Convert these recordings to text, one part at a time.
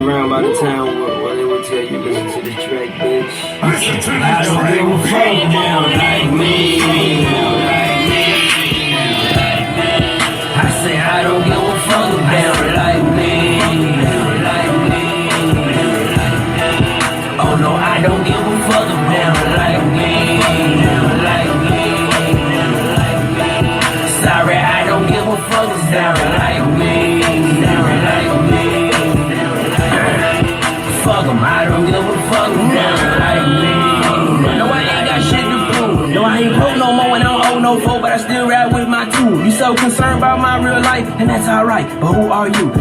around by the time where they would tell you listen to this track, bitch. Listen to I this don't track. give a fuck down like me. I say I don't give a fuck down like me. Oh no, I don't give a fuck down like me. Sorry, I don't give a fuck down like me. Fuck 'em, I don't give a fuck down like me. No, I ain't got shit to prove. No, I ain't broke no more and I don't owe no folk, but I still ride with my tool. You so concerned about my real life, and that's alright, but who are you?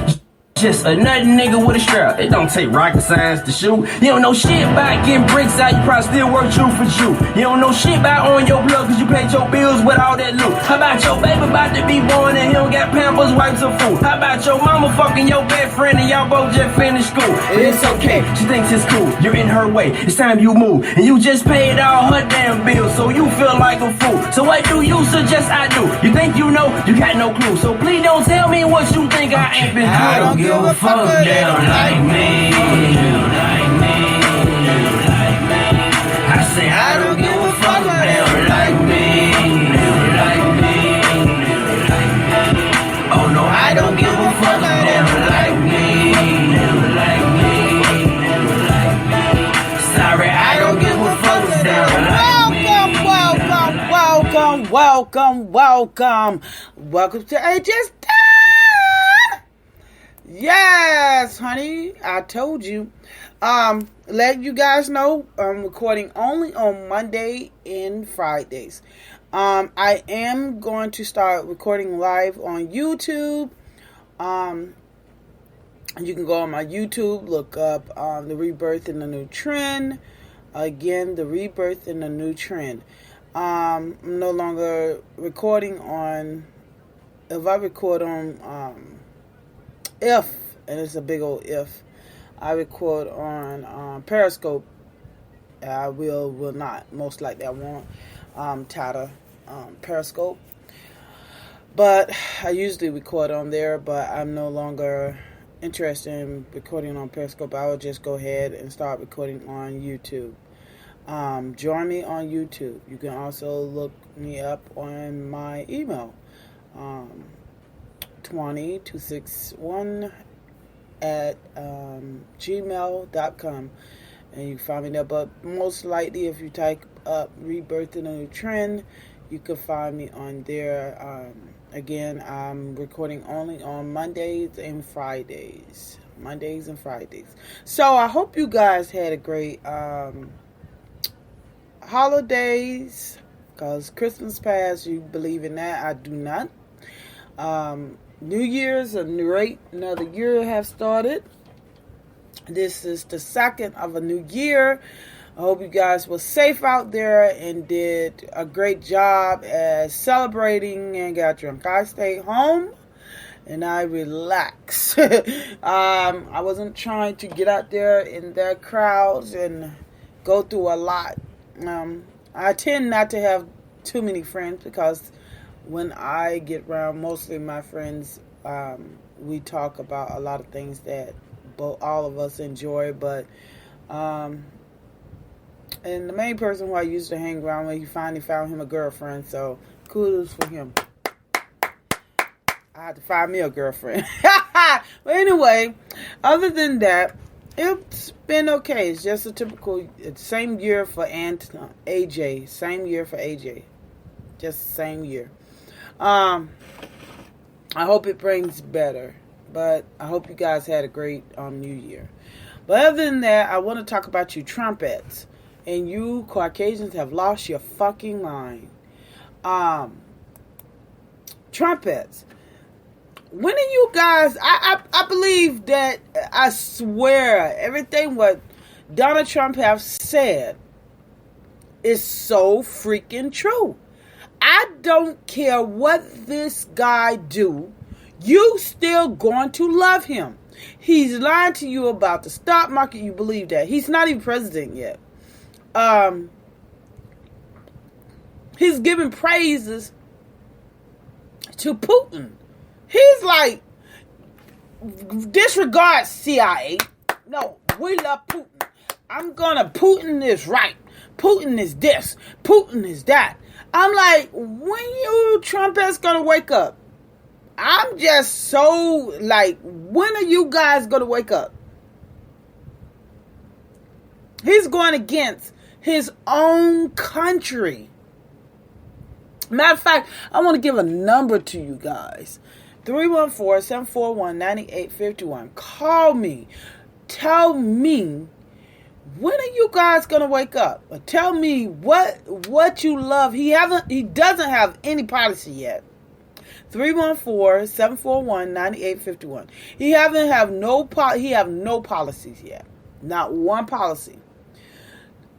Just a nut nigga with a strap. It don't take rocket science to shoot. You don't know shit about getting bricks out. You probably still work true for you. You don't know shit about on your blood cause you paid your bills with all that loot. How about your baby about to be born and he don't got Pampers, wipes, or food? How about your mama fucking your best friend and y'all both just finished school? But it's okay, she thinks it's cool. You're in her way, it's time you move. And you just paid all her damn bills, so you feel like a fool. So what do you suggest I do? You think you know? You got no clue. So please don't tell me what you think I ain't been through. Give a fuck down like me. I say I don't give a fuck down like me. Oh no, I don't give a fuck down like me. Sorry, I don't give a fuck down like me. Welcome to AJ's. Yes, honey, I told you. Let you guys know I'm recording only on Monday and Fridays. I am going to start recording live on YouTube. You can go on my YouTube, look up The Rebirth in the New Trend. Again, The Rebirth in the New Trend. I'm no longer recording on, if I record on, if, and it's a big old if, I record on Periscope, I will not. Most likely I won't. Tired of Periscope. But I usually record on there, but I'm no longer interested in recording on Periscope. I will just go ahead and start recording on YouTube. Join me on YouTube. You can also look me up on my email. 20261 at gmail.com, and you can find me there. But most likely if you type up Rebirth in a New Trend, you can find me on there. Again, I'm recording only on Mondays and Fridays. So I hope you guys had a great holidays, because Christmas passed. You believe in that? I do not. New Year's, another year have started. This is the second of a new year. I hope you guys were safe out there and did a great job at celebrating and got drunk. I stayed home and I relaxed. I wasn't trying to get out there in their crowds and go through a lot. I tend not to have too many friends because when I get around mostly my friends, we talk about a lot of things that all of us enjoy. But and the main person who I used to hang around with, he finally found him a girlfriend. So kudos for him. I had to find me a girlfriend. But anyway, other than that, it's been okay. It's just a typical same year for AJ. Same year for AJ. Just the same year. I hope it brings better, but I hope you guys had a great New Year. But other than that, I want to talk about you Trumppetts, and you Caucasians have lost your fucking mind. Trumppetts, when are you guys? I believe that, I swear everything what Donald Trump have said is so freaking true. I don't care what this guy do, you still going to love him. He's lying to you about the stock market. You believe that. He's not even president yet. He's giving praises to Putin. He's like, disregard CIA. No, we love Putin. Putin is right. Putin is this. Putin is that. I'm like, when you Trumppetts gonna wake up? I'm just so like, when are you guys gonna wake up? He's going against his own country. Matter of fact, I want to give a number to you guys. 314-741-9851. Call me. Tell me, when are you guys gonna wake up? Or tell me what you love. He doesn't have any policy yet. 314-741-9851. He have no policies yet. Not one policy.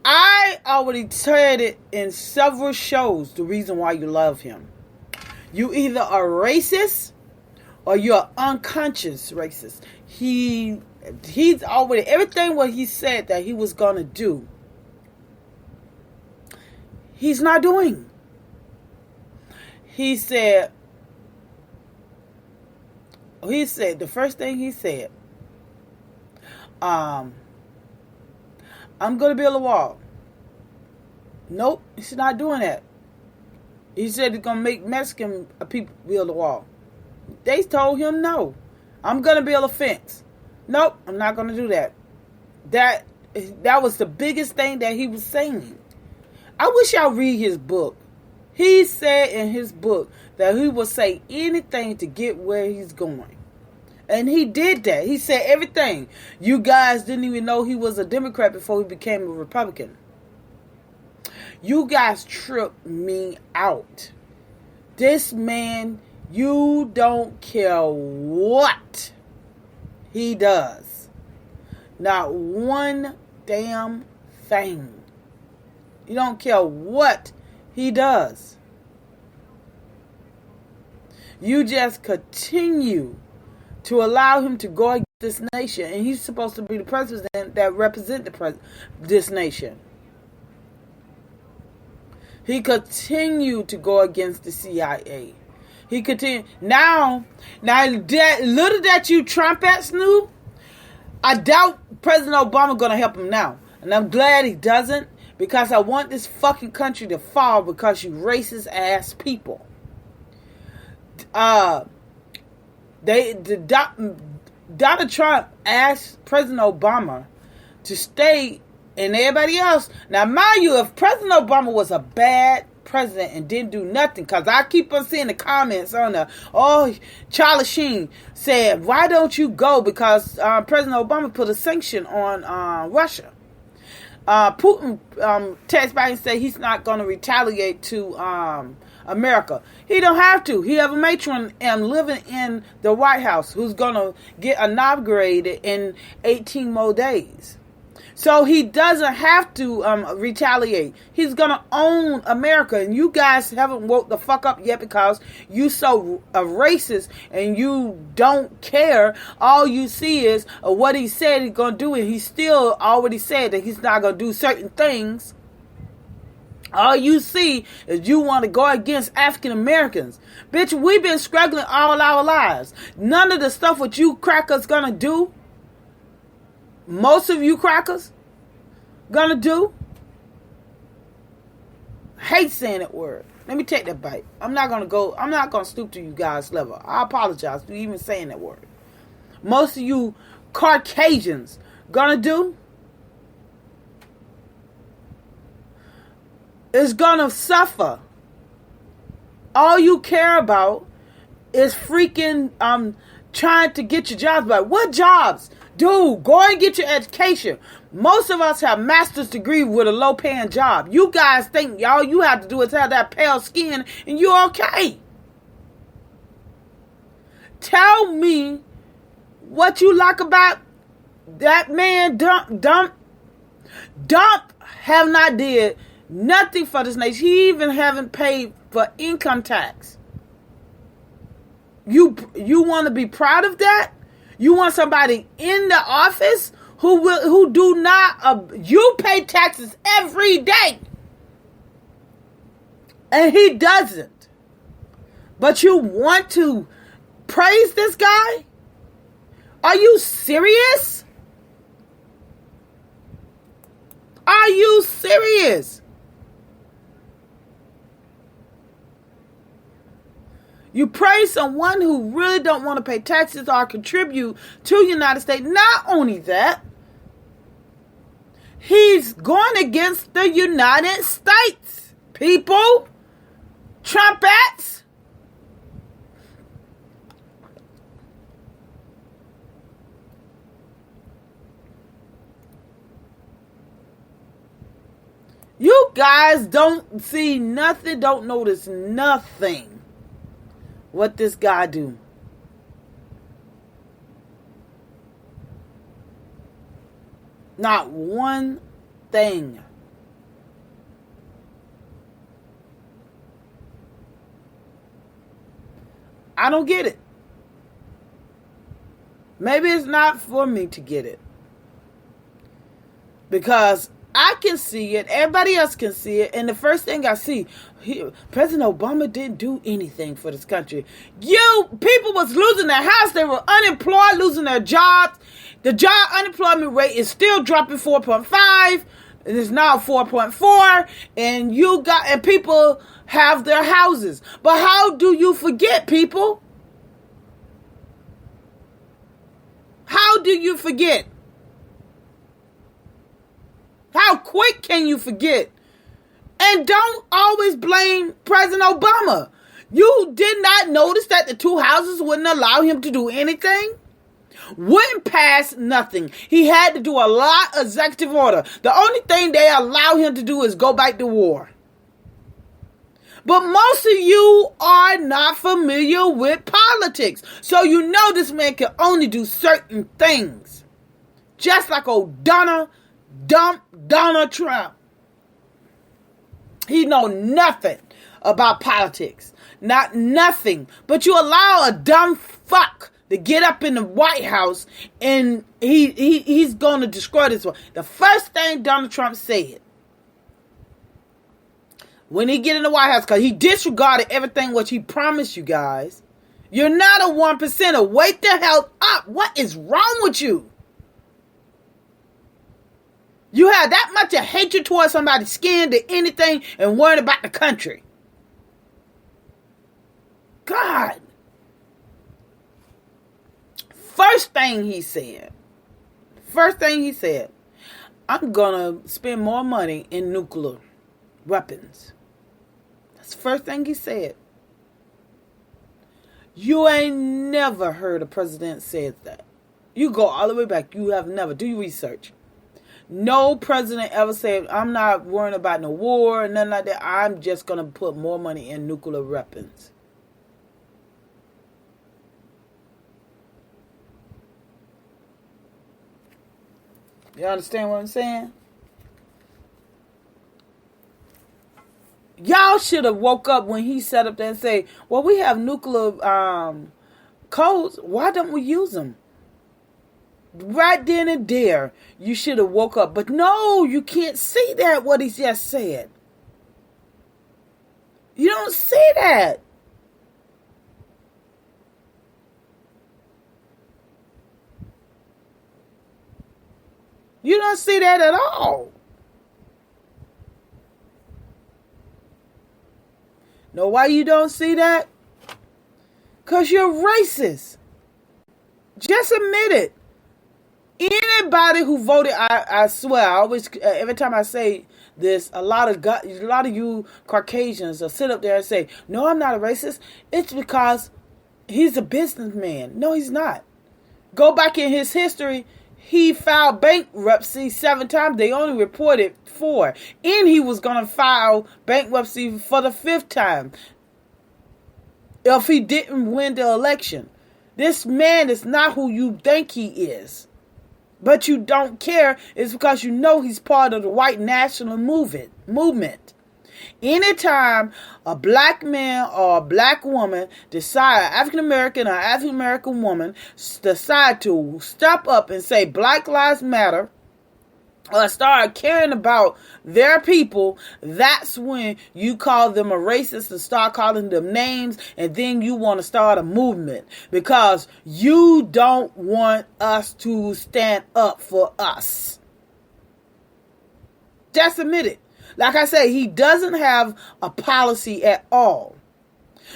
I already said it in several shows, the reason why you love him. You either are racist or you're unconscious racist. He's already, everything what he said that he was going to do, he's not doing. He said, the first thing he said, I'm going to build a wall. Nope, he's not doing that. He said he's going to make Mexican people build a wall. They told him no. I'm going to build a fence. Nope, I'm not going to do that. That was the biggest thing that he was saying. I wish y'all read his book. He said in his book that he will say anything to get where he's going. And he did that. He said everything. You guys didn't even know he was a Democrat before he became a Republican. You guys tripped me out. This man, you don't care what he does. Not one damn thing. You don't care what he does. You just continue to allow him to go against this nation. And he's supposed to be the president that represents this nation. He continued to go against the CIA. He continued. Now that little that you Trumppetts knew, I doubt President Obama going to help him now. And I'm glad he doesn't, because I want this fucking country to fall because you racist ass people. Donald Trump asked President Obama to stay, and everybody else. Now, mind you, if President Obama was a bad president and didn't do nothing, because I keep on seeing the comments on Charlie Sheen said, why don't you go? Because President Obama put a sanction on Russia. Putin texted back and said he's not going to retaliate to America. He don't have to. He have a matron living in the White House who's going to get inaugurated in 18 more days. So he doesn't have to retaliate. He's going to own America. And you guys haven't woke the fuck up yet because you so racist and you don't care. All you see is what he said he's going to do. And he still already said that he's not going to do certain things. All you see is you want to go against African Americans. Bitch, we've been struggling all our lives. None of the stuff what you crackers gonna do, most of you crackers gonna do. I hate saying that word. Let me take that bite. I'm not gonna stoop to you guys' level. I apologize for even saying that word. Most of you Caucasians gonna do is gonna suffer. All you care about is freaking trying to get your jobs back. What jobs? Dude, go and get your education. Most of us have master's degree with a low paying job. You guys think all you have to do is have that pale skin and you're okay. Tell me what you like about that man. Dump have not did nothing for this nation. He even haven't paid for income tax. You want to be proud of that? You want somebody in the office who do not you pay taxes every day, and he doesn't. But you want to praise this guy? Are you serious? you serious? You praise someone who really don't want to pay taxes or contribute to the United States. Not only that, he's going against the United States. People, Trumppetts. You guys don't see nothing, don't notice nothing. What this guy do? Not one thing. I don't get it. Maybe it's not for me to get it. Because I can see it. Everybody else can see it. And the first thing I see, President Obama didn't do anything for this country. People was losing their house. They were unemployed, losing their jobs. The job unemployment rate is still dropping 4.5. It is now 4.4. And people have their houses. But how do you forget, people? How do you forget? How quick can you forget? And don't always blame President Obama. You did not notice that the two houses wouldn't allow him to do anything? Wouldn't pass nothing. He had to do a lot of executive order. The only thing they allow him to do is go back to war. But most of you are not familiar with politics. So you know this man can only do certain things. Just like old Donald Trump. He know nothing about politics. Not nothing. But you allow a dumb fuck to get up in the White House and he's going to destroy this one. The first thing Donald Trump said when he get in the White House, because he disregarded everything what he promised you guys. You're not a 1%er. Wake the hell up. What is wrong with you? You have that much of hatred towards somebody's skin to anything and worrying about the country. God. First thing he said, I'm going to spend more money in nuclear weapons. That's the first thing he said. You ain't never heard a president say that. You go all the way back. You have never. Do your research. No president ever said, I'm not worrying about no war, nothing like that. I'm just going to put more money in nuclear weapons. You understand what I'm saying? Y'all should have woke up when he sat up there and say, well, we have nuclear codes. Why don't we use them? Right then and there, you should have woke up. But no, you can't see that, what he just said. You don't see that. You don't see that at all. Know why you don't see that? Because you're racist. Just admit it. Anybody who voted, I swear, I always, every time I say this, a lot of you Caucasians will sit up there and say, no, I'm not a racist. It's because he's a businessman. No, he's not. Go back in his history. He filed bankruptcy 7 times. They only reported 4. And he was going to file bankruptcy for the 5th time if he didn't win the election. This man is not who you think he is. But you don't care. It's because you know he's part of the white national movement. Anytime a black man or a black woman decide, African American or African American woman decide to step up and say Black Lives Matter or start caring about their people, that's when you call them a racist and start calling them names, and then you want to start a movement because you don't want us to stand up for us. Just admit it. Like I said, he doesn't have a policy at all.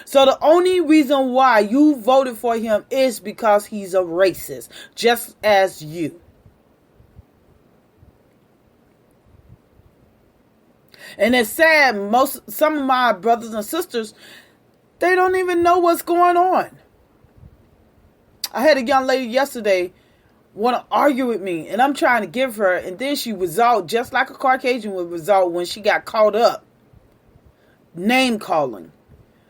So the only reason why you voted for him is because he's a racist, just as you. And it's sad, some of my brothers and sisters, they don't even know what's going on. I had a young lady yesterday want to argue with me, and I'm trying to give her, and then she result just like a Caucasian would result when she got caught up name calling.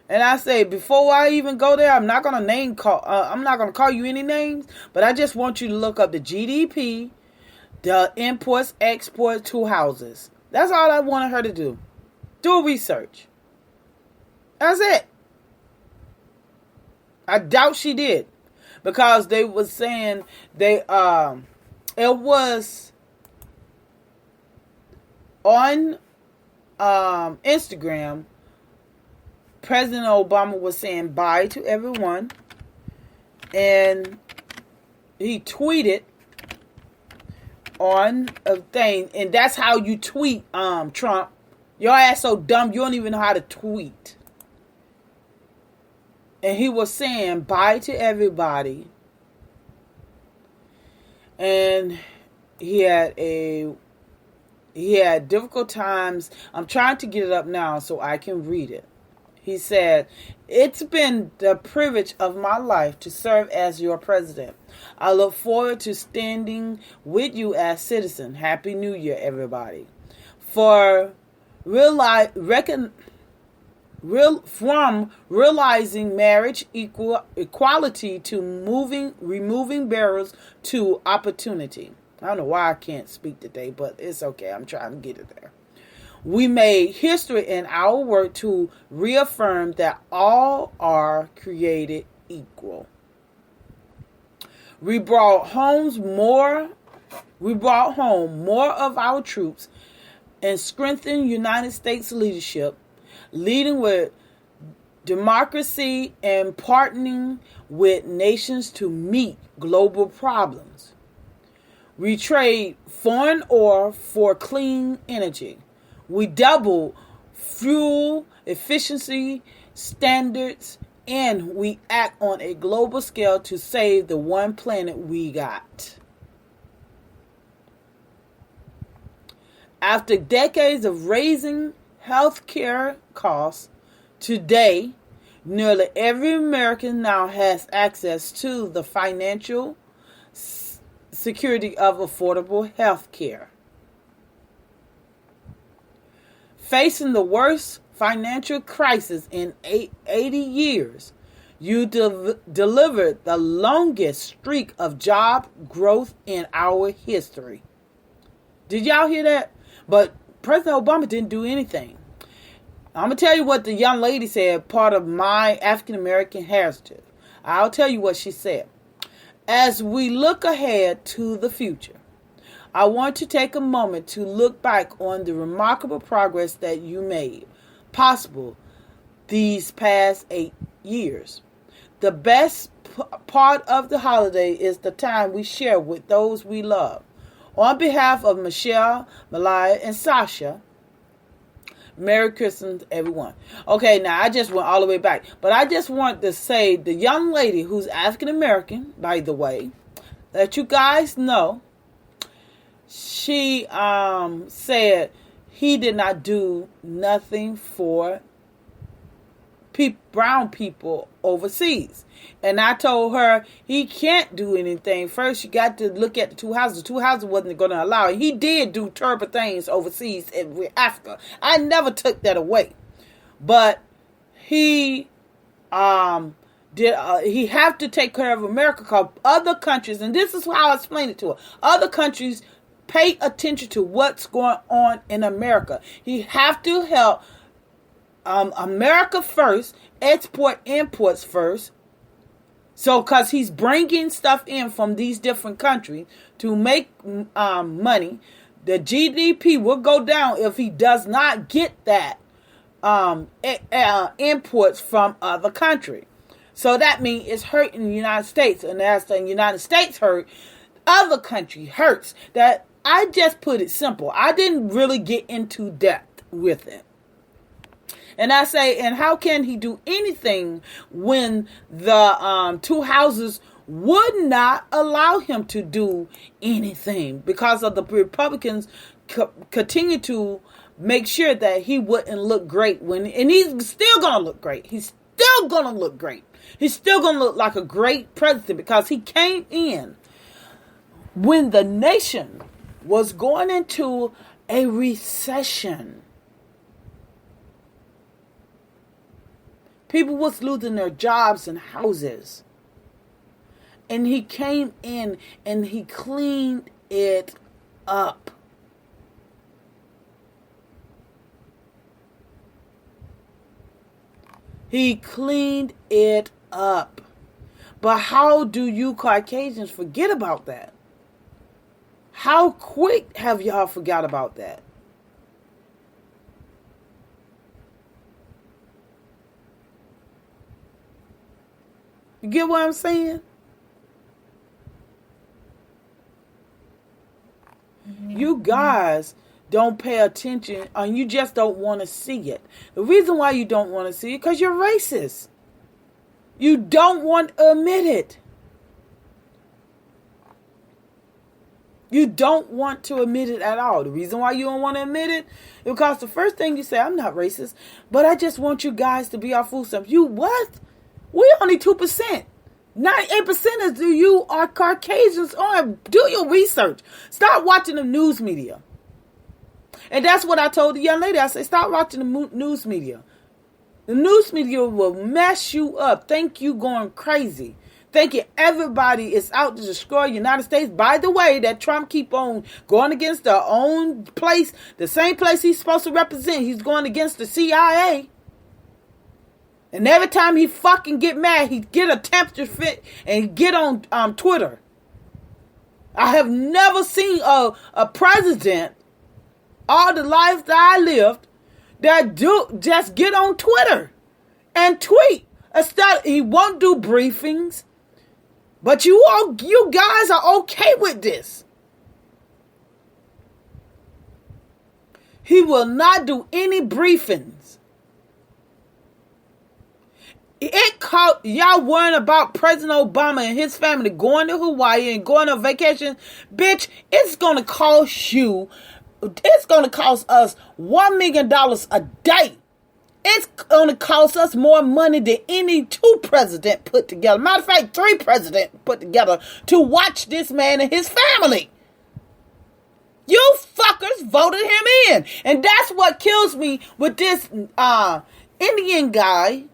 And I say, before I even go there, I'm not gonna name call. I'm not gonna call you any names, but I just want you to look up the GDP, the imports, export to houses. That's all I wanted her to do. Do research. That's it. I doubt she did. Because they was saying it was on Instagram, President Obama was saying bye to everyone, and he tweeted on a thing, and that's how you tweet, Trump. Your ass so dumb you don't even know how to tweet. And he was saying bye to everybody. And he had difficult times. I'm trying to get it up now so I can read it. He said, "It's been the privilege of my life to serve as your president. I look forward to standing with you as citizen. Happy New Year, everybody. From realizing marriage equality to removing barriers to opportunity." I don't know why I can't speak today, but it's okay. I'm trying to get it there. "We made history in our work to reaffirm that all are created equal. We brought home more of our troops and strengthened United States leadership, leading with democracy and partnering with nations to meet global problems. We trade foreign oil for clean energy. We double fuel efficiency standards, and we act on a global scale to save the one planet we got. After decades of raising healthcare costs, today, nearly every American now has access to the financial security of affordable health care. Facing the worst financial crisis in 80 years, you delivered the longest streak of job growth in our history." Did y'all hear that? But President Obama didn't do anything. I'm going to tell you what the young lady said, part of my African American heritage. I'll tell you what she said. "As we look ahead to the future, I want to take a moment to look back on the remarkable progress that you made possible these past 8 years. The best part of the holiday is the time we share with those we love. On behalf of Michelle, Malaya, and Sasha, Merry Christmas, everyone." Okay, now I just went all the way back. But I just want to say the young lady who's African American, by the way, that you guys know, she said he did not do nothing for brown people overseas. And I told her he can't do anything. First, you got to look at the two houses. The two houses wasn't going to allow it. He did do terrible things overseas in Africa. I never took that away. But he he have to take care of America because other countries, and this is how I explained it to her, other countries pay attention to what's going on in America. He have to help America first, export imports first. So, because he's bringing stuff in from these different countries to make money, the GDP will go down if he does not get that imports from other countries. So that means it's hurting the United States, and as the United States hurt, other country hurts. That I just put it simple. I didn't really get into depth with it. And I say, and how can he do anything when the two houses would not allow him to do anything because of the Republicans continue to make sure that he wouldn't look great and he's still going to look great. He's still going to look great. He's still going to look like a great president because he came in when the nation was going into a recession. People was losing their jobs and houses. And he came in and he cleaned it up. He cleaned it up. But how do you Caucasians forget about that? How quick have y'all forgot about that? You get what I'm saying? You guys don't pay attention and you just don't want to see it. The reason why you don't want to see it because you're racist. You don't want to admit it. You don't want to admit it at all. The reason why you don't want to admit it is because the first thing you say, I'm not racist, but I just want you guys to be our food stamps. You what? We only 2%. 98% of you are Caucasians. Do your research. Stop watching the news media. And that's what I told the young lady. I said, stop watching the news media. The news media will mess you up. Think you going crazy. Thinking everybody is out to destroy the United States. By the way, that Trump keep on going against their own place. The same place he's supposed to represent. He's going against the CIA. And every time he fucking get mad, he get a temperature fit and get on Twitter. I have never seen a president, all the life that I lived, that do just get on Twitter and tweet. He won't do briefings, but you guys are okay with this. He will not do any briefings. It caught y'all worrying about President Obama and his family going to Hawaii and going on vacation. Bitch, it's going to cost us $1 million a day. It's going to cost us more money than any two presidents put together. Matter of fact, 3 presidents put together to watch this man and his family. You fuckers voted him in. And that's what kills me with this Indian guy.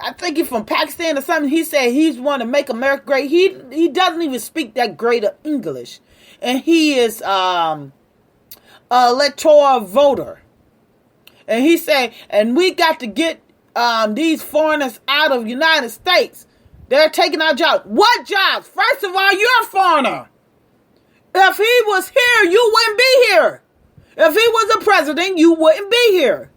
I think he's from Pakistan or something. He said he's want to make America great. He doesn't even speak that great of English. And he is an electoral voter. And he said, and we got to get these foreigners out of the United States. They're taking our jobs. What jobs? First of all, you're a foreigner. If he was here, you wouldn't be here. If he was a president, you wouldn't be here.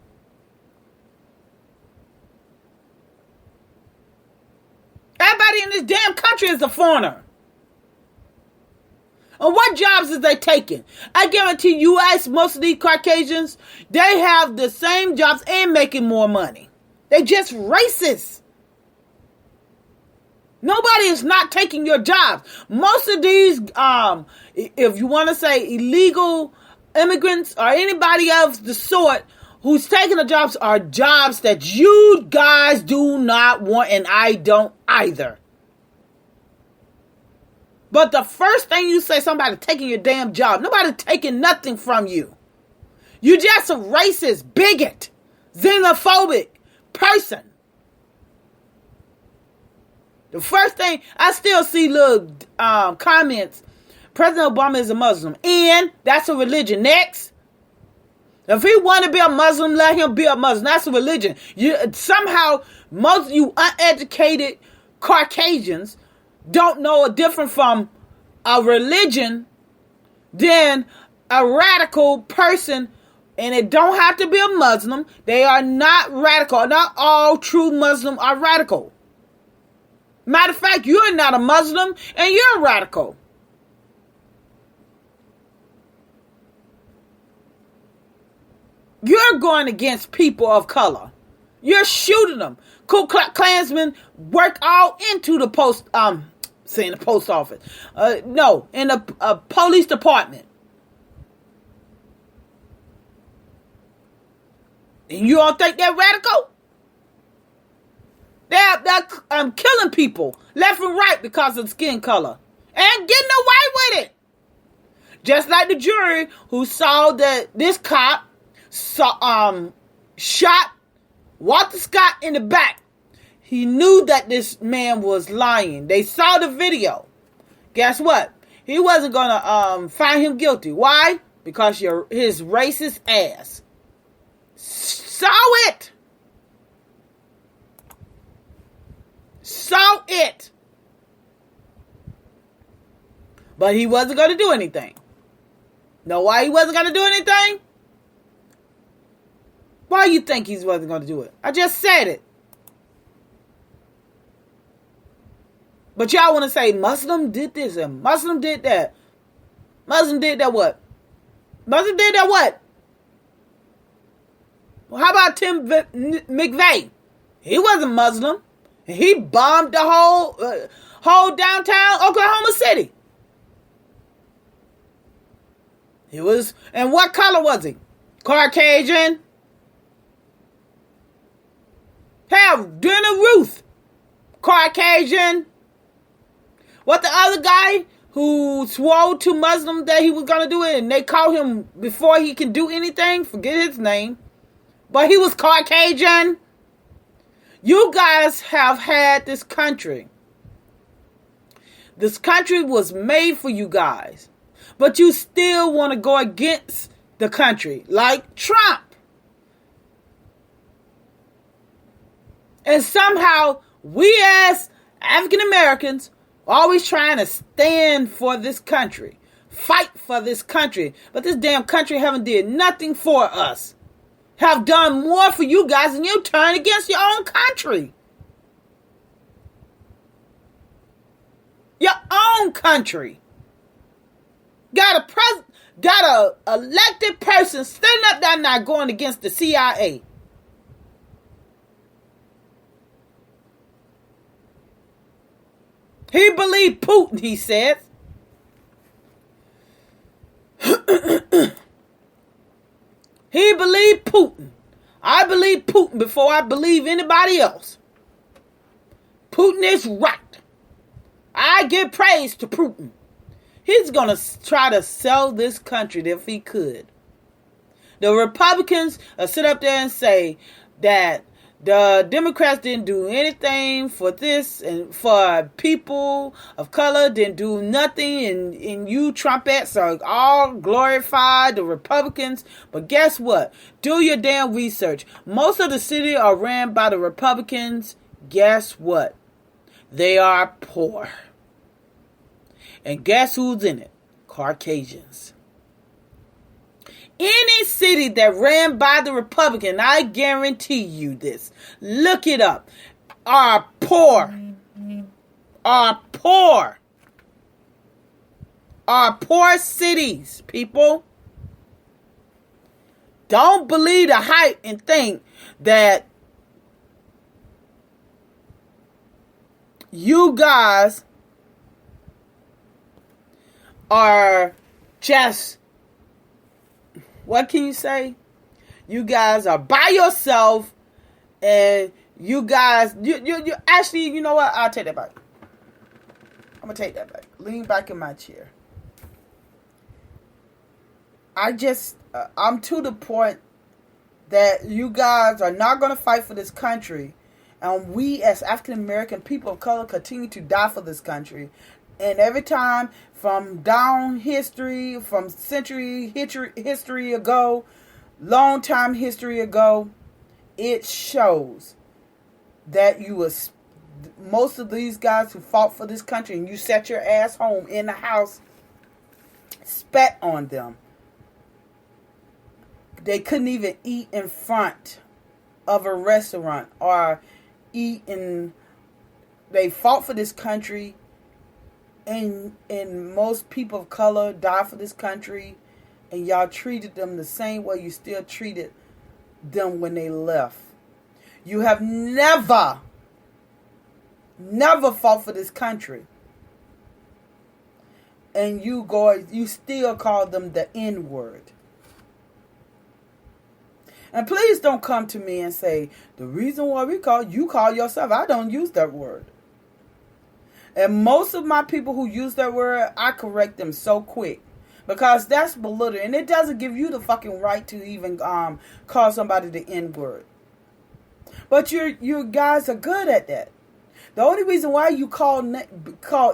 Everybody in this damn country is a foreigner. And what jobs is they taking? I guarantee you ask most of these Caucasians, they have the same jobs and making more money. They just racist. Nobody is not taking your jobs. Most of these, if you want to say illegal immigrants or anybody of the sort who's taking the jobs are jobs that you guys do not want, and I don't either. But the first thing you say, somebody taking your damn job. Nobody taking nothing from you. You just a racist, bigot, xenophobic person. The first thing, I still see little comments. President Obama is a Muslim. And that's a religion. Next. If he want to be a Muslim, let him be a Muslim. That's a religion. Somehow, most of you uneducated Caucasians don't know a difference from a religion than a radical person. And it don't have to be a Muslim. They are not radical. Not all true Muslims are radical. Matter of fact, you're not a Muslim and you're a radical. you're going against people of color. You're shooting them. Ku Klux Klansmen work all into the post office. No, in the police department. And you don't think they're radical? They're killing people left and right because of skin color. And getting away with it. Just like the jury who saw that this cop shot Walter Scott in the back. He knew that this man was lying. They saw the video. Guess what? He wasn't going to find him guilty. Why? Because his racist ass saw it. Saw it. But he wasn't going to do anything. Know why he wasn't going to do anything? Why you think he wasn't going to do it? I just said it. But y'all want to say Muslim did this and Muslim did that. Muslim did that what? Muslim did that what? Well, how about Tim McVeigh? He wasn't Muslim. He bombed the whole downtown Oklahoma City. He was, and what color was he? Caucasian. Hell, Dinner Ruth. Caucasian. What the other guy who swore to Muslims that he was going to do it and they caught him before he can do anything? Forget his name. But he was Caucasian. You guys have had this country. This country was made for you guys. But you still want to go against the country. Like Trump. And somehow we as African Americans always trying to stand for this country. Fight for this country. But this damn country haven't did nothing for us. Have done more for you guys than you turn against your own country. Your own country. Got a elected person standing up there now going against the CIA. He believed Putin, he said. He believed Putin. I believe Putin before I believe anybody else. Putin is right. I give praise to Putin. He's going to try to sell this country if he could. The Republicans sit up there and say that the Democrats didn't do anything for this and for people of color, didn't do nothing, and you Trumppetts are all glorified, the Republicans. But guess what? Do your damn research. Most of the city are ran by the Republicans. Guess what? They are poor. And guess who's in it? Caucasians. Any city that ran by the Republican, I guarantee you this. Look it up. Are poor. Are poor. Are poor cities, people. Don't believe the hype and think that you guys are just, what can you say? You guys are by yourself, and you guys, you actually, you know what? I'll take that back. I'm gonna take that back. Lean back in my chair. I'm to the point that you guys are not gonna fight for this country, and we as African American people of color continue to die for this country. And every time from down history, from century history ago, long time history ago, it shows that you was most of these guys who fought for this country and you sat your ass home in the house, spat on them. They couldn't even eat in front of a restaurant or eat in. They fought for this country. And most people of color die for this country, and y'all treated them the same way you still treated them when they left. You have never fought for this country. And you still call them the N-word. And please don't come to me and say, the reason why you call yourself, I don't use that word. And most of my people who use that word, I correct them so quick. Because that's belittling. And it doesn't give you the fucking right to even call somebody the N-word. But you guys are good at that. The only reason why you call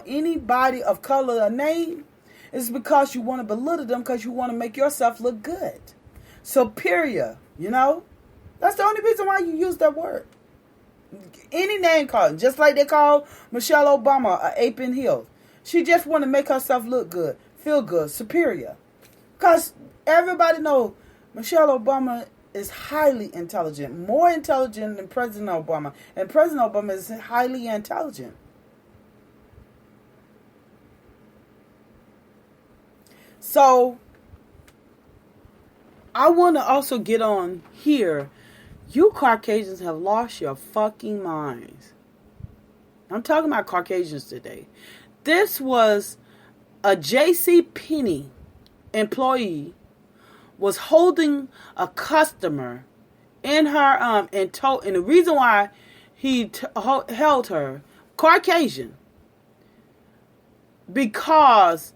anybody of color a name is because you want to belittle them, because you want to make yourself look good. Superior, you know? That's the only reason why you use that word. Any name calling, just like they call Michelle Obama a ape in heels. She just want to make herself look good, feel good, superior. Because everybody knows Michelle Obama is highly intelligent, more intelligent than President Obama. And President Obama is highly intelligent. So, I want to also get on here. You Caucasians have lost your fucking minds. I'm talking about Caucasians today. This was a JCPenney employee was holding a customer in her and the reason why he held her, Caucasian, because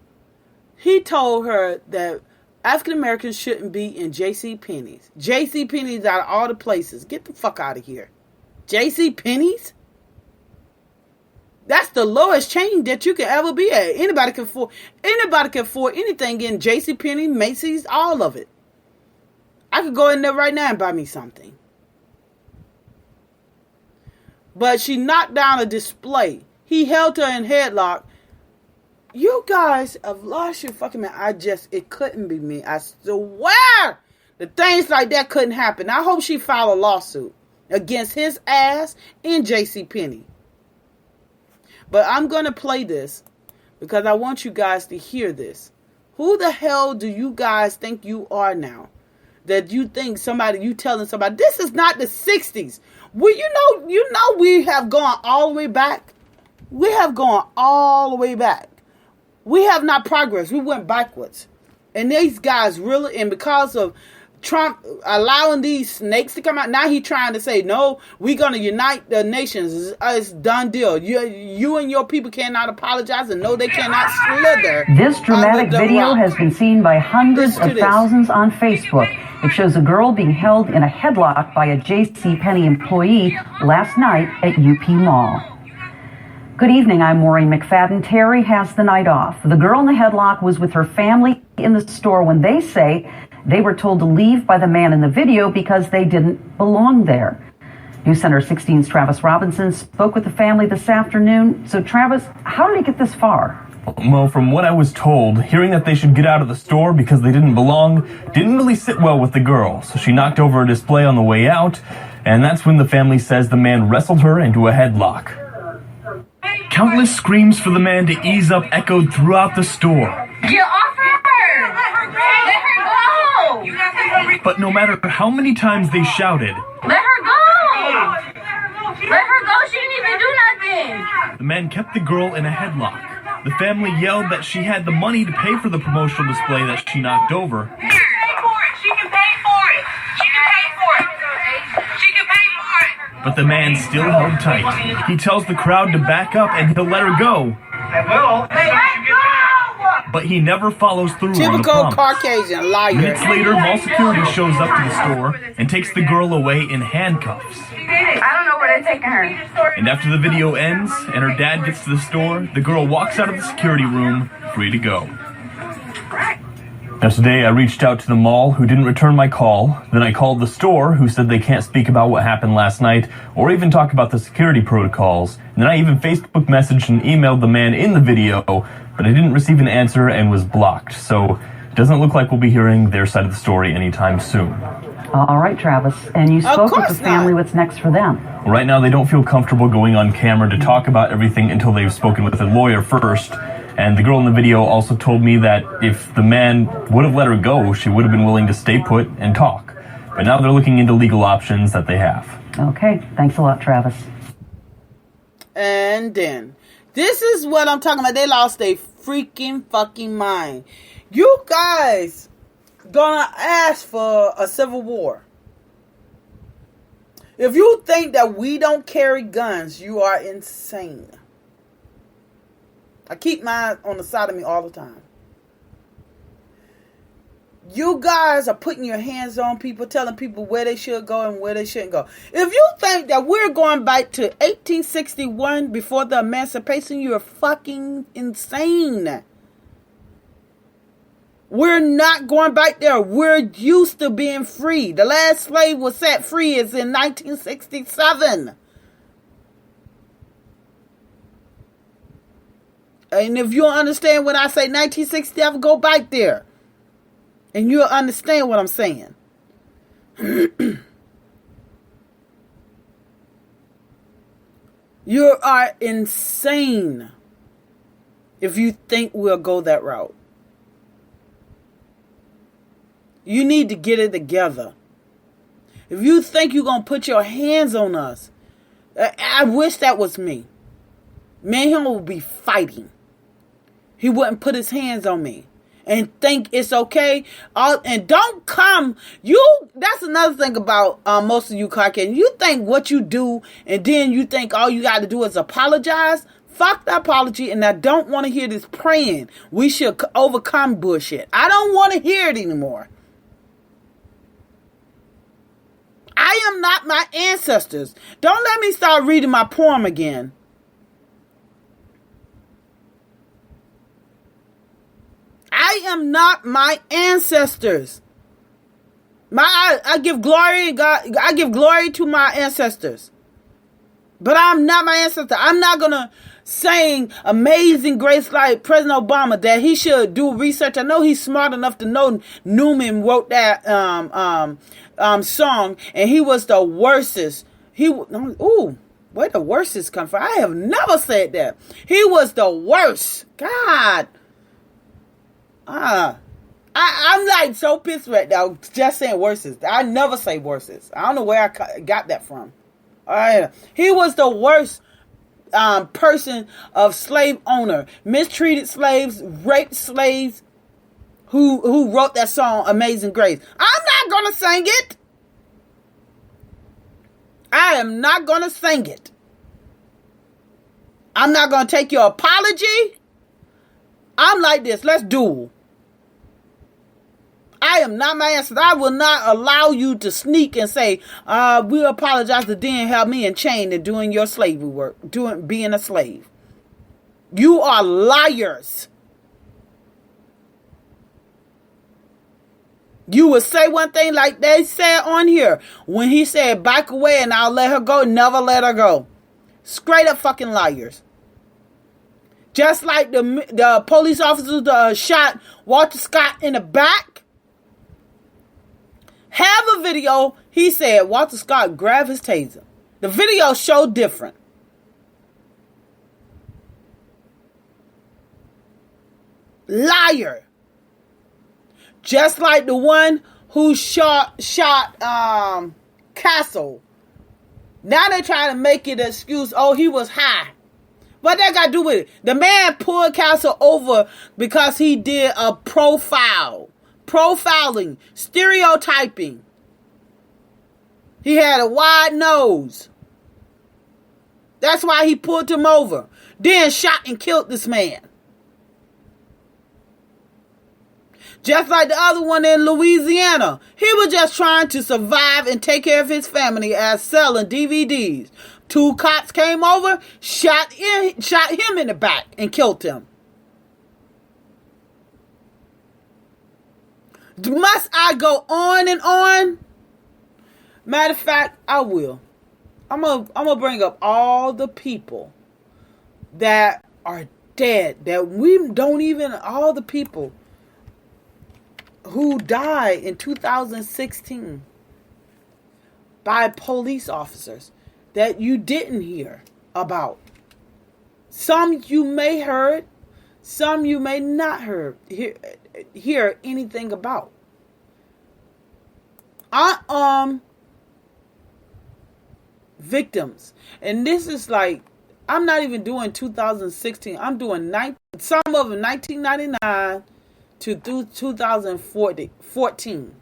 he told her that African Americans shouldn't be in JCPenney's. JCPenney's out of all the places. Get the fuck out of here. JCPenney's? That's the lowest chain that you can ever be at. Anybody can afford anything in JCPenney, Macy's, all of it. I could go in there right now and buy me something. But she knocked down a display. He held her in headlock. You guys have lost your fucking mind. It couldn't be me. I swear that things like that couldn't happen. I hope she filed a lawsuit against his ass and JCPenney. But I'm going to play this because I want you guys to hear this. Who the hell do you guys think you are now? That you think you telling somebody, this is not the 60s. You know we have gone all the way back. We have gone all the way back. We have not progressed. We went backwards. And these guys really, and because of Trump allowing these snakes to come out, now he's trying to say, no, we're going to unite the nations. It's done deal. You and your people cannot apologize, and no, they cannot slither. This dramatic video has been seen by hundreds of thousands on Facebook. It shows a girl being held in a headlock by a JCPenney employee last night at UP Mall. Good evening, I'm Maureen McFadden. Terry has the night off. The girl in the headlock was with her family in the store when they say they were told to leave by the man in the video because they didn't belong there. News Center 16's Travis Robinson spoke with the family this afternoon. So Travis, how did it get this far? Well, from what I was told, hearing that they should get out of the store because they didn't belong didn't really sit well with the girl. So she knocked over a display on the way out, and that's when the family says the man wrestled her into a headlock. Countless screams for the man to ease up echoed throughout the store. Get off her! Let her go! But no matter how many times they shouted, Let her go! Let her go, she didn't even do nothing! the man kept the girl in a headlock. The family yelled that she had the money to pay for the promotional display that she knocked over. She can pay for it! She can pay for it! She can pay for it! She can pay for it! But the man still held tight. He tells the crowd to back up and he'll let her go. I will. Let go! But he never follows through on the Typical promise. Caucasian liar. Minutes later, mall security shows up to the store and takes the girl away in handcuffs. I don't know where they're taking her. And after the video ends and her dad gets to the store, the girl walks out of the security room, free to go. Now today I reached out to the mall, who didn't return my call. Then I called the store, who said they can't speak about what happened last night or even talk about the security protocols. And then I even Facebook messaged and emailed the man in the video, but I didn't receive an answer and was blocked. So it doesn't look like we'll be hearing their side of the story anytime soon. All right, Travis. And you spoke with the family. not. What's next for them? Well, right now they don't feel comfortable going on camera to talk about everything until they've spoken with a lawyer first. And the girl in the video also told me that if the man would have let her go, she would have been willing to stay put and talk. but now they're looking into legal options that they have. Okay, thanks a lot, Travis. And then, this is what I'm talking about. They lost their freaking fucking mind. You guys gonna ask for a civil war. If you think that we don't carry guns, you are insane. I keep mine on the side of me all the time. You guys are putting your hands on people, telling people where they should go and where they shouldn't go. If you think that we're going back to 1861 before the emancipation, you're fucking insane. We're not going back there. We're used to being free. The last slave was set free is in 1967. And if you don't understand when I say 1967, go back there. And you'll understand what I'm saying. You are insane if you think we'll go that route. You need to get it together. If you think you're going to put your hands on us, I wish that was me. Me and him would be fighting. He wouldn't put his hands on me and think it's okay. And don't come. That's another thing about most of you Caucasians. You think what you do and then you think all you got to do is apologize. Fuck the apology, and I don't want to hear this praying. We should overcome bullshit. I don't want to hear it anymore. I am not my ancestors. Don't let me start reading my poem again. I am not my ancestors. I give glory, God. I give glory to my ancestors. But I'm not my ancestor. I'm not gonna sing Amazing Grace like President Obama that he should do research. I know he's smart enough to know Newman wrote that song, and he was the worstest. Where the worstest come from? I have never said that. He was the worst. God. I'm like so pissed right now just saying worstest. I never say worstest. I don't know where I got that from. All right. He was the worst person of slave owner, mistreated slaves, raped slaves, who wrote that song Amazing Grace. I'm not gonna sing it. I am not gonna sing it. I'm not gonna take your apology. I'm like this. Let's duel. I am not my ancestor. I will not allow you to sneak and say, we apologize to then have me in chain and doing your slavery work, being a slave. You are liars. You would say one thing like they said on here when he said, back away and I'll let her go, never let her go. Straight up fucking liars. Just like the police officers shot Walter Scott in the back. Have a video. He said Walter Scott grabbed his taser. The video showed different. Liar. Just like the one who shot Castle. Now they're trying to make it an excuse. Oh, he was high. What that got to do with it? The man pulled Castle over because he did a profiling, stereotyping. He had a wide nose. That's why he pulled him over. Then shot and killed this man. Just like the other one in Louisiana. He was just trying to survive and take care of his family as selling DVDs. 2 cops came over, shot him in the back and killed him. Must I go on and on? Matter of fact, I will. I'm gonna bring up all the people that are dead, that we don't even, all the people who died in 2016 by police officers that you didn't hear about. Some you may heard, some you may not hear anything about. unarmed victims. And this is like, I'm not even doing 2016. I'm doing some of them 1999 to 2014.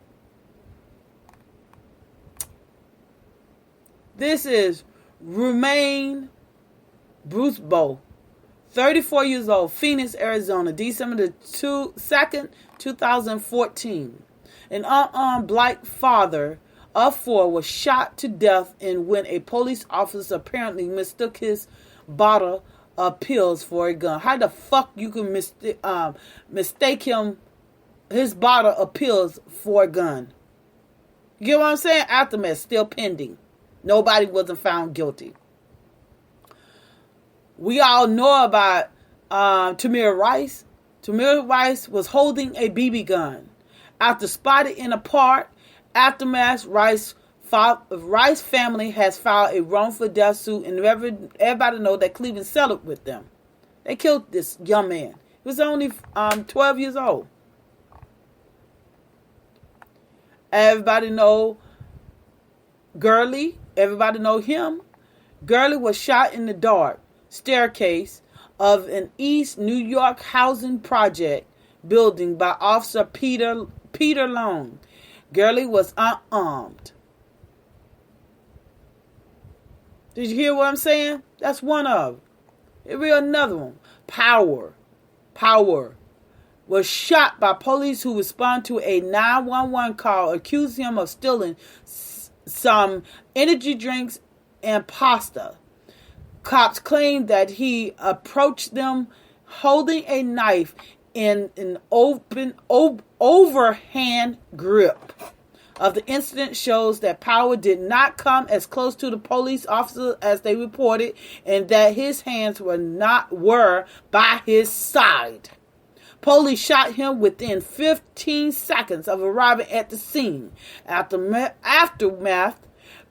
This is Romaine Brucebo, 34 years old, Phoenix, Arizona, December the 2nd, 2014. An unarmed black father of 4 was shot to death when a police officer apparently mistook his bottle of pills for a gun. How the fuck you can mistake his bottle of pills for a gun? You get what I'm saying? Aftermath still pending. Nobody wasn't found guilty. We all know about Tamir Rice. Tamir Rice was holding a BB gun. After spotted in a park, aftermath, Rice family has filed a wrongful death suit, and everybody know that Cleveland settled with them. They killed this young man. He was only 12 years old. Everybody know Gurley. Everybody know him. Gurley was shot in the dark staircase of an East New York housing project building by Officer Peter Long. Gurley was unarmed. Did you hear what I'm saying? That's one of them. Here's another one. Power was shot by police who responded to a 911 call, accused him of stealing some energy drinks and pasta. Cops claimed that he approached them holding a knife in an overhand grip. Of the incident shows that Power did not come as close to the police officer as they reported, and that his hands were by his side. Police shot him within 15 seconds of arriving at the scene. Aftermath,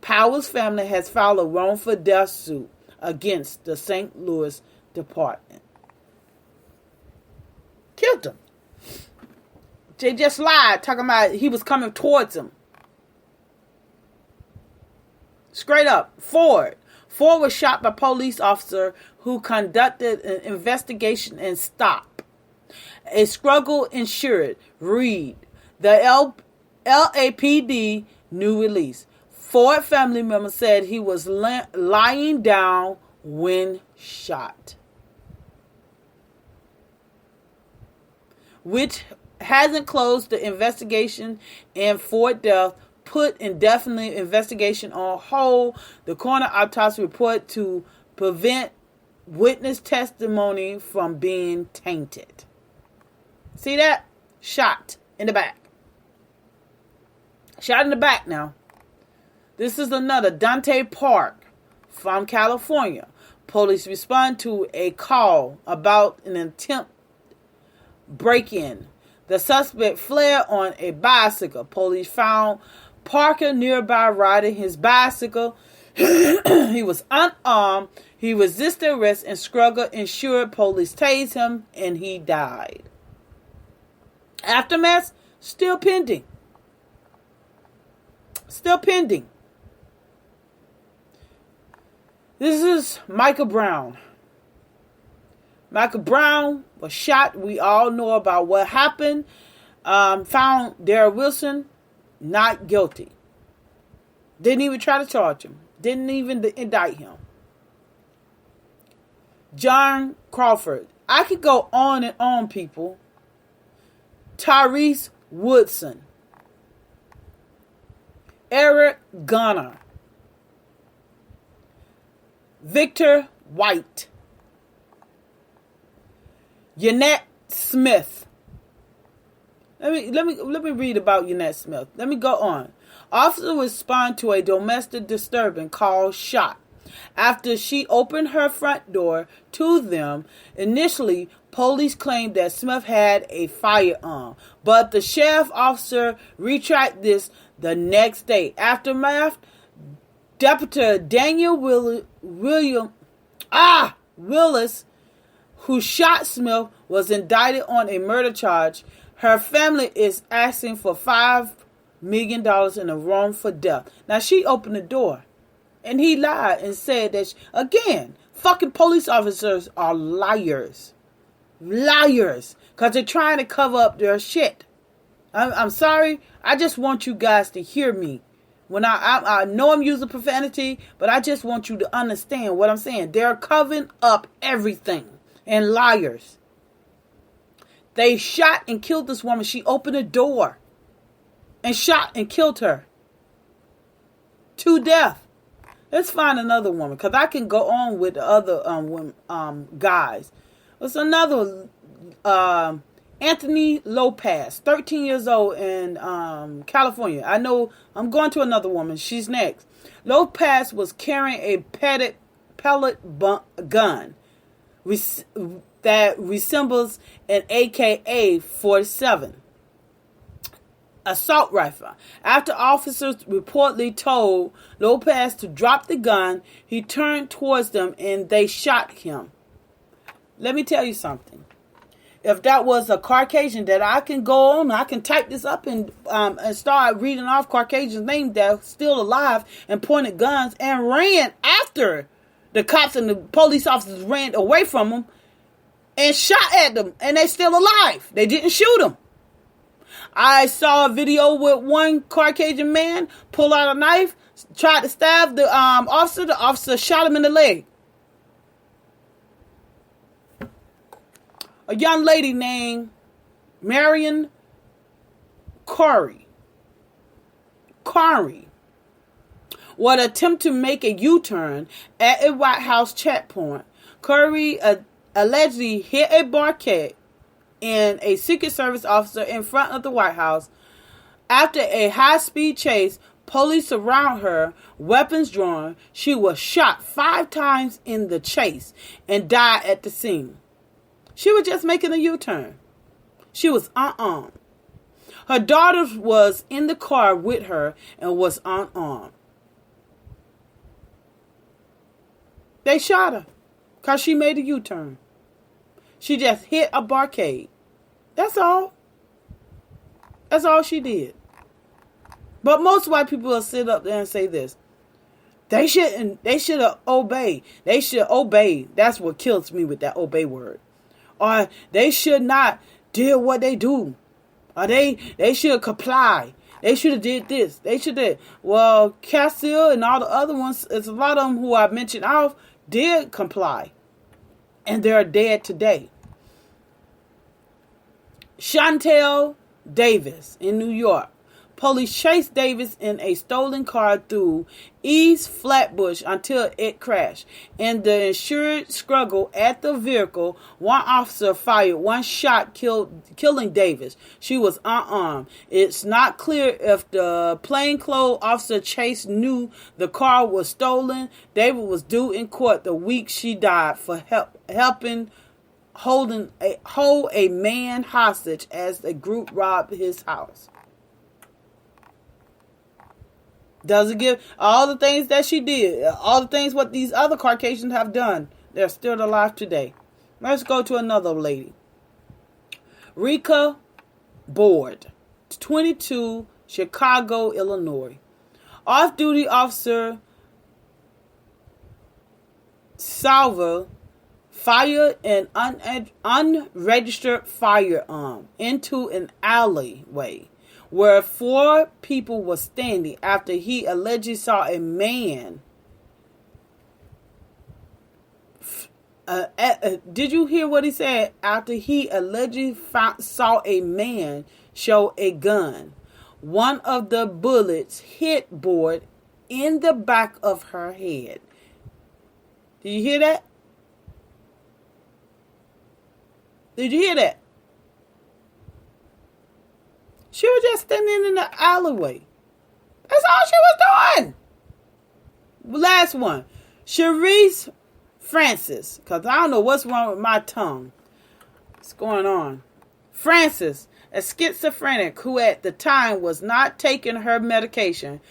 Power's family has filed a wrongful death suit against the St. Louis Department. Killed him. They just lied, talking about he was coming towards him. Straight up. Ford was shot by police officer who conducted an investigation and stop. A struggle ensued. Read the LAPD new release. Ford family member said he was lying down when shot, which hasn't closed the investigation, and Ford death put indefinite investigation on hold. The coroner autopsy report to prevent witness testimony from being tainted. See that? Shot in the back. Shot in the back now. This is another Dante Park from California. Police respond to a call about an attempt break-in. The suspect fled on a bicycle. Police found Parker nearby riding his bicycle. He was unarmed. He resisted arrest and struggle ensured police tased him, and he died. Aftermath still pending. Still pending. This is Michael Brown. Michael Brown was shot. We all know about what happened. Found Darrell Wilson not guilty. Didn't even try to charge him. Didn't even indict him. John Crawford. I could go on and on, people. Tyrese Woodson. Eric Garner. Victor White. Yannette Smith. Let me read about Yannette Smith. Let me go on. Officers respond to a domestic disturbance call shot after she opened her front door to them. Initially, police claimed that Smith had a firearm, but the sheriff officer retracted this the next day. Aftermath, Deputy Daniel Willis, who shot Smith, was indicted on a murder charge. Her family is asking for million in a wrongful death. Now, she opened the door. And he lied and said that, again, fucking police officers are liars. Liars. Because they're trying to cover up their shit. I'm sorry. I just want you guys to hear me. When I know I'm using profanity, but I just want you to understand what I'm saying. They're covering up everything. And liars. They shot and killed this woman. She opened the door. And shot and killed her. To death. Let's find another woman. Because I can go on with the other guys. There's another Anthony Lopez, 13 years old in California. I know I'm going to another woman. She's next. Lopez was carrying a pellet gun that resembles an AK-47 assault rifle. After officers reportedly told Lopez to drop the gun, he turned towards them and they shot him. Let me tell you something. If that was a Caucasian that I can go on, I can type this up and start reading off Caucasians' names that's still alive and pointed guns and ran after the cops and the police officers ran away from them and shot at them and they still alive. They didn't shoot them. I saw a video with one Caucasian man pull out a knife, tried to stab the officer. The officer shot him in the leg. A young lady named Marion Corey would attempt to make a U-turn at a White House checkpoint. Corey allegedly hit a barricade and a Secret Service officer in front of the White House. After a high-speed chase, police surround her, weapons drawn. She was shot 5 times in the chase and died at the scene. She was just making a U-turn. She was unarmed. Her daughter was in the car with her and was unarmed. They shot her because she made a U-turn. She just hit a barricade. That's all. That's all she did. But most white people will sit up there and say this. They should obey. They should obey. That's what kills me with that obey word. Or they should not do what they do. Or they should comply. They should have did this. They should have. Well, Cassill and all the other ones, it's a lot of them who I mentioned off, did comply. And they're dead today. Chantel Davis in New York. Police chased Davis in a stolen car through East Flatbush until it crashed. In the ensued struggle at the vehicle, one officer fired one shot, killing Davis. She was unarmed. It's not clear if the plainclothes officer Chase knew the car was stolen. Davis was due in court the week she died for helping hold a man hostage as the group robbed his house. Doesn't give all the things that she did, all the things what these other Caucasians have done. They're still alive today. Let's go to another lady. Rika Board, 22, Chicago, Illinois. Off-duty officer Salva fired an unregistered firearm into an alleyway where 4 people were standing after he allegedly saw a man. Did you hear what he said? After he allegedly saw a man show a gun. One of the bullets hit Board in the back of her head. Did you hear that? Did you hear that? She was just standing in the alleyway. That's all she was doing. Last one. Sharice Francis. Because I don't know what's wrong with my tongue. What's going on? Francis, a schizophrenic who at the time was not taking her medication,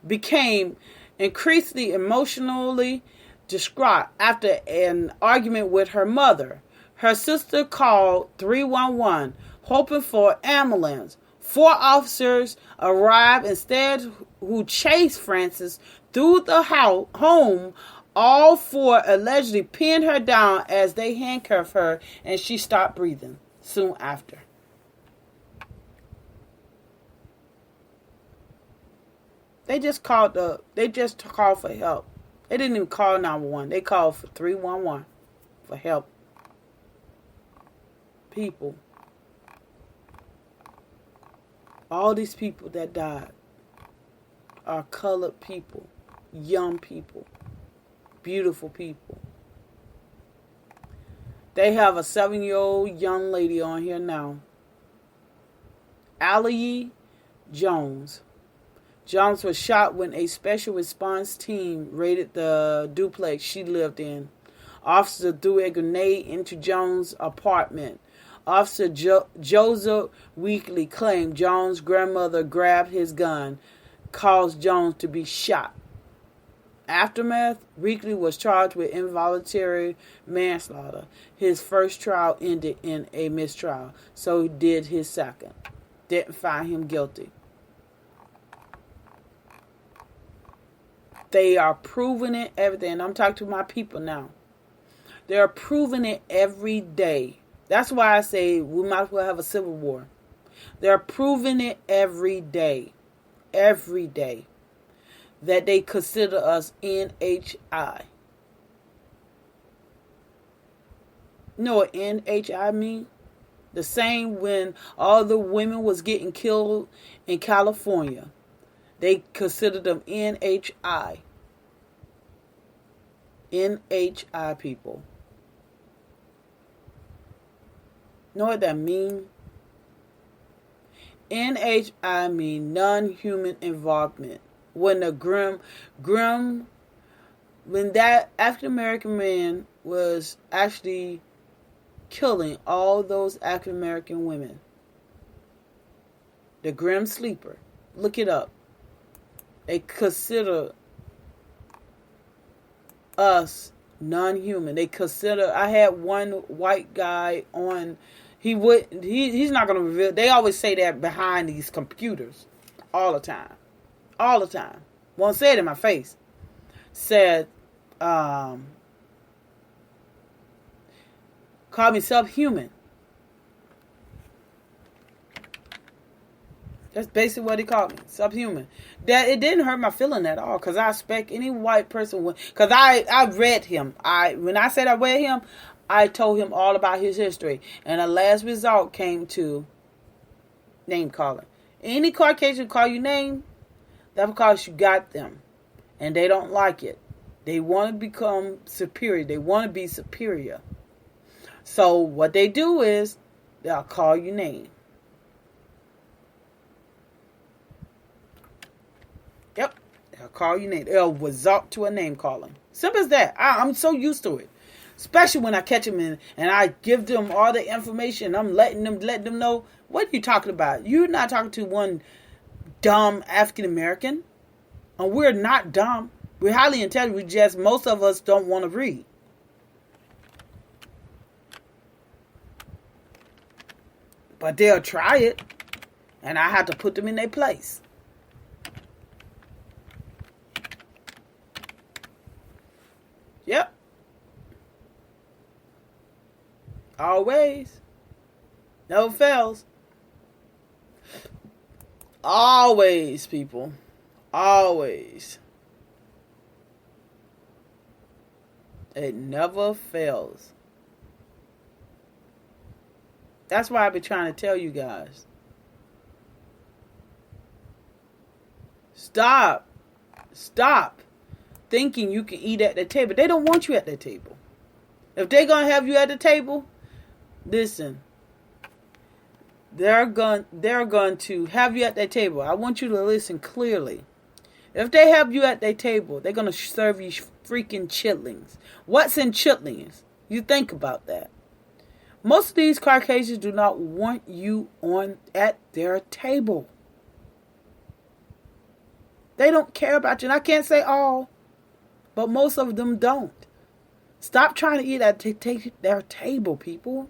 became increasingly emotionally distraught after an argument with her mother. Her sister called 311, hoping for an ambulance. 4 officers arrived instead, who chased Frances through the home. All 4 allegedly pinned her down as they handcuffed her, and she stopped breathing soon after. They just called for help. They didn't even call 911. They called for 311 for help. People. All these people that died are colored people, young people, beautiful people. They have a 7-year-old young lady on here now. Allie Jones. Jones was shot when a special response team raided the duplex she lived in. Officers threw a grenade into Jones' apartment. Officer Joseph Weekly claimed Jones' grandmother grabbed his gun, caused Jones to be shot. Aftermath, Weekly was charged with involuntary manslaughter. His first trial ended in a mistrial, so he did his second. Didn't find him guilty. They are proving it every day, and I'm talking to my people now. They're proving it every day. That's why I say we might as well have a civil war. They're proving it every day. Every day. That they consider us NHI. You know what NHI mean? The same when all the women was getting killed in California. They considered them NHI. NHI people. Know what that mean? NHI mean non-human involvement. When the when that African American man was actually killing all those African American women. The Grim Sleeper. Look it up. They consider us non-human. They consider, I had one white guy on, he's not going to reveal, they always say that behind these computers all the time. All the time. Won't say it in my face. Said, called me subhuman. That's basically what he called me, subhuman. That it didn't hurt my feeling at all, because I expect any white person would. Because I read him. When I said I read him, I told him all about his history, and the last result came to name calling. Any Caucasian call you name, that's because you got them, and they don't like it. They want to become superior. They want to be superior. So what they do is they'll call you name. Yep. They'll call you name. They'll resort to a name calling. Simple as that. I'm so used to it. Especially when I catch them in and I give them all the information. I'm letting them know, what are you talking about? You're not talking to one dumb African American. And we're not dumb. We're highly intelligent. Most of us don't want to read. But they'll try it. And I have to put them in their place. Yep. Always. Never fails. Always, people. Always. It never fails. That's why I've been trying to tell you guys. Stop thinking you can eat at the table. They don't want you at the table. If they're going to have you at the table, listen. They're going to have you at their table. I want you to listen clearly. If they have you at their table, they're going to serve you freaking chitlins. What's in chitlins? You think about that. Most of these Caucasians do not want you at their table. They don't care about you. And I can't say all, but most of them don't. Stop trying to eat at their table, people.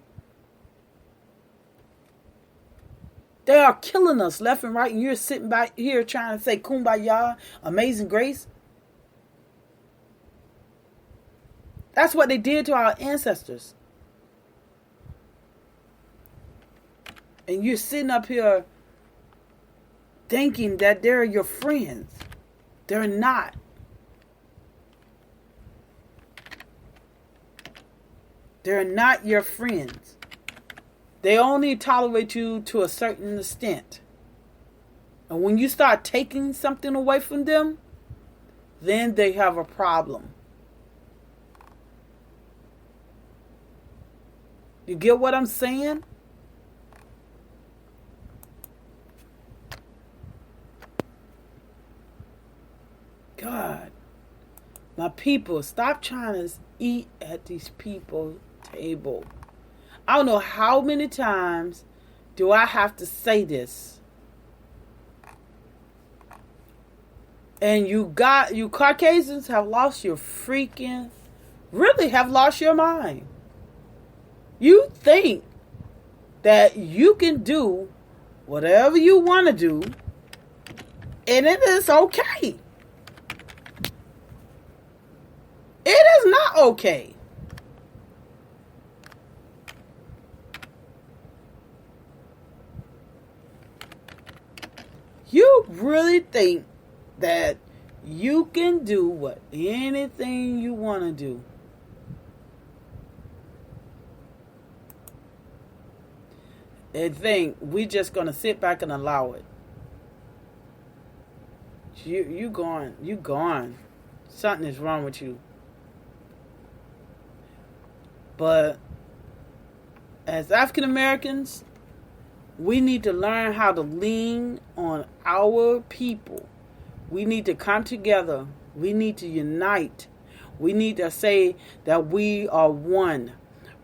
They are killing us left and right, and you're sitting back here trying to say kumbaya, amazing grace. That's what they did to our ancestors. And you're sitting up here thinking that they're your friends. They're not. They're not your friends. They only tolerate you to a certain extent. And when you start taking something away from them, then they have a problem. You get what I'm saying? God, my people, stop trying to eat at these people's table. I don't know how many times do I have to say this. And you Caucasians have lost your really have lost your mind. You think that you can do whatever you want to do, and it is okay. It is not okay. You really think that you can do anything you want to do. And think we're just going to sit back and allow it. You gone. Something is wrong with you. But as African Americans, we need to learn how to lean on our people. We need to come together. We need to unite. We need to say that we are one.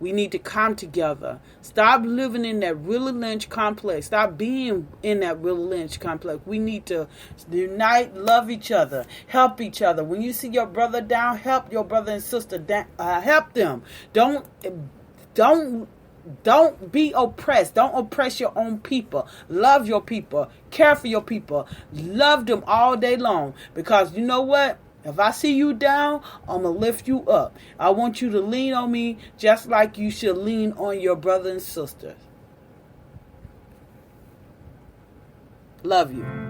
We need to come together. Stop living in that Willie Lynch complex. Stop being in that Willie Lynch complex. We need to unite, love each other, help each other. When you see your brother down, help your brother and sister down. Help them. Don't be oppressed. Don't oppress your own people. Love your people. Care for your people. Love them all day long. Because you know what? If I see you down, I'm going to lift you up. I want you to lean on me just like you should lean on your brother and sister. Love you.